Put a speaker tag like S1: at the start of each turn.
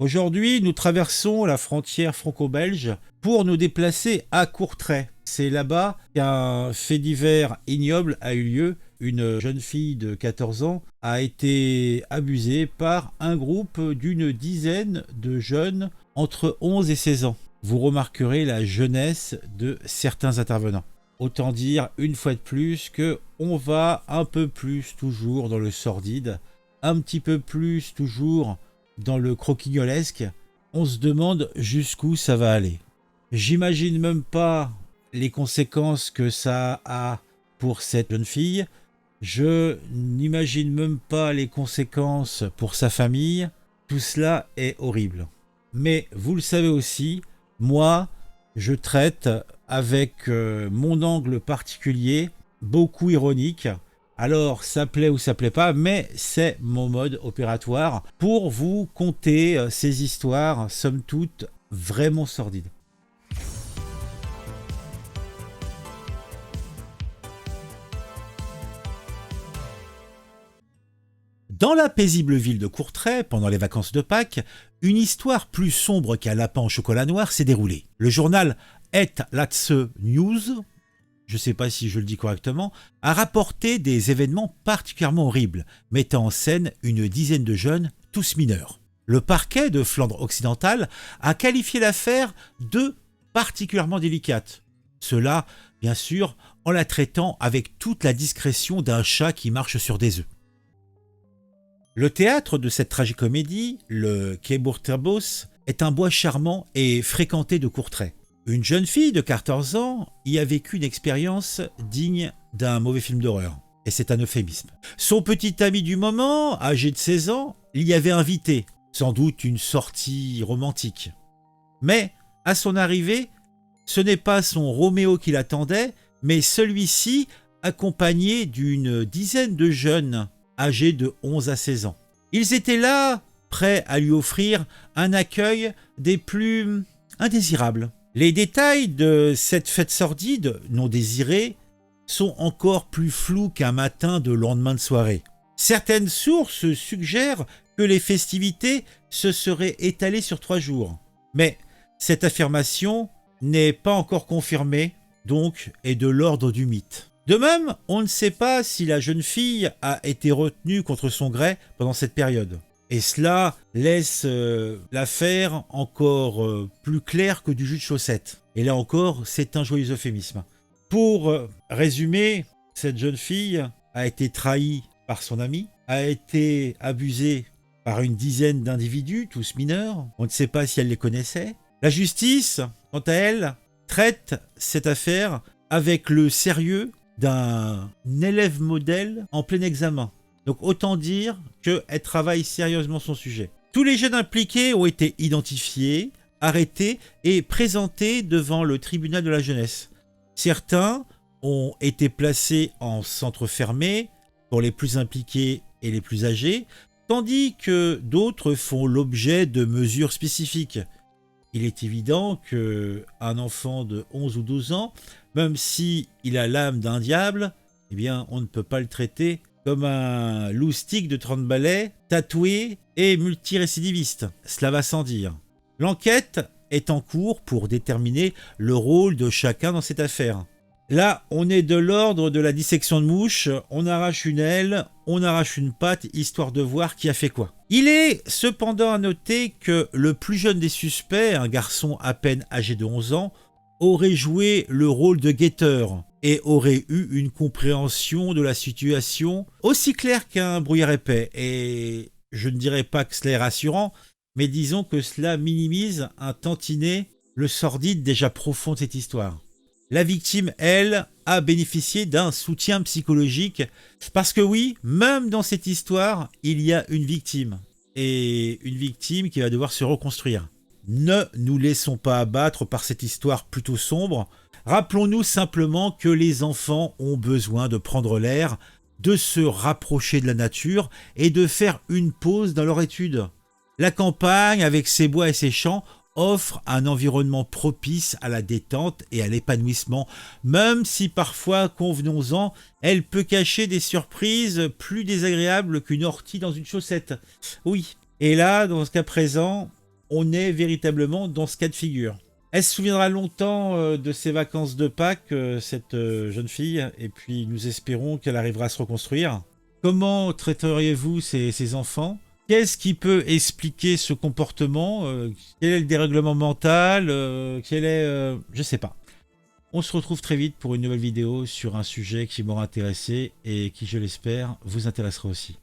S1: Aujourd'hui, nous traversons la frontière franco-belge pour nous déplacer à Courtrai. C'est là-bas qu'un fait divers ignoble a eu lieu. Une jeune fille de 14 ans a été abusée par un groupe d'une dizaine de jeunes entre 11 et 16 ans. Vous remarquerez la jeunesse de certains intervenants. Autant dire une fois de plus que on va un peu plus toujours dans le sordide, un petit peu plus toujours dans le croquignolesque. On se demande jusqu'où ça va aller. J'imagine même pas les conséquences que ça a pour cette jeune fille. Je n'imagine même pas les conséquences pour sa famille. Tout cela est horrible. Mais vous le savez aussi, moi, je traite avec mon angle particulier, beaucoup ironique. Alors, ça plaît ou ça plaît pas, mais c'est mon mode opératoire pour vous conter ces histoires, somme toute, vraiment sordides. Dans la paisible ville de Courtrai, pendant les vacances de Pâques, une histoire plus sombre qu'un lapin au chocolat noir s'est déroulée. Le journal Het Laatste Nieuws, je ne sais pas si je le dis correctement, a rapporté des événements particulièrement horribles, mettant en scène une dizaine de jeunes, tous mineurs. Le parquet de Flandre occidentale a qualifié l'affaire de particulièrement délicate. Cela, bien sûr, en la traitant avec toute la discrétion d'un chat qui marche sur des œufs. Le théâtre de cette tragicomédie, le Keibourterbos, est un bois charmant et fréquenté de Courtrai. Une jeune fille de 14 ans y a vécu une expérience digne d'un mauvais film d'horreur. Et c'est un euphémisme. Son petit ami du moment, âgé de 16 ans, l'y avait invité, sans doute une sortie romantique. Mais, à son arrivée, ce n'est pas son Roméo qui l'attendait, mais celui-ci accompagné d'une dizaine de jeunes âgés de 11 à 16 ans. Ils étaient là, prêts à lui offrir un accueil des plus indésirables. Les détails de cette fête sordide, non désirée, sont encore plus flous qu'un matin de lendemain de soirée. Certaines sources suggèrent que les festivités se seraient étalées sur 3 jours. Mais cette affirmation n'est pas encore confirmée, donc est de l'ordre du mythe. De même, on ne sait pas si la jeune fille a été retenue contre son gré pendant cette période. Et cela laisse l'affaire encore plus claire que du jus de chaussette. Et là encore, c'est un joyeux euphémisme. Pour résumer, cette jeune fille a été trahie par son ami, a été abusée par une dizaine d'individus, tous mineurs. On ne sait pas si elle les connaissait. La justice, quant à elle, traite cette affaire avec le sérieux d'un élève modèle en plein examen. Donc autant dire qu'elle travaille sérieusement son sujet. Tous les jeunes impliqués ont été identifiés, arrêtés et présentés devant le tribunal de la jeunesse. Certains ont été placés en centre fermé pour les plus impliqués et les plus âgés, tandis que d'autres font l'objet de mesures spécifiques. Il est évident qu'un enfant de 11 ou 12 ans, même s'il a l'âme d'un diable, eh bien, on ne peut pas le traiter comme un loustic de 30 balais, tatoué et multirécidiviste. Cela va sans dire. L'enquête est en cours pour déterminer le rôle de chacun dans cette affaire. Là, on est de l'ordre de la dissection de mouche, on arrache une aile, on arrache une patte, histoire de voir qui a fait quoi. Il est cependant à noter que le plus jeune des suspects, un garçon à peine âgé de 11 ans, aurait joué le rôle de guetteur et aurait eu une compréhension de la situation aussi claire qu'un brouillard épais. Et je ne dirais pas que cela est rassurant, mais disons que cela minimise un tantinet le sordide déjà profond de cette histoire. La victime, elle, a bénéficié d'un soutien psychologique. Parce que oui, même dans cette histoire, il y a une victime. Et une victime qui va devoir se reconstruire. Ne nous laissons pas abattre par cette histoire plutôt sombre. Rappelons-nous simplement que les enfants ont besoin de prendre l'air, de se rapprocher de la nature et de faire une pause dans leur étude. La campagne, avec ses bois et ses champs, offre un environnement propice à la détente et à l'épanouissement, même si parfois, convenons-en, elle peut cacher des surprises plus désagréables qu'une ortie dans une chaussette. Oui, et là, dans ce cas présent, on est véritablement dans ce cas de figure. Elle se souviendra longtemps de ses vacances de Pâques, cette jeune fille, et puis nous espérons qu'elle arrivera à se reconstruire. Comment traiteriez-vous ces enfants? Qu'est-ce qui peut expliquer ce comportement? Quel est le dérèglement mental? Quel est... je sais pas. On se retrouve très vite pour une nouvelle vidéo sur un sujet qui m'aura intéressé et qui, je l'espère, vous intéressera aussi.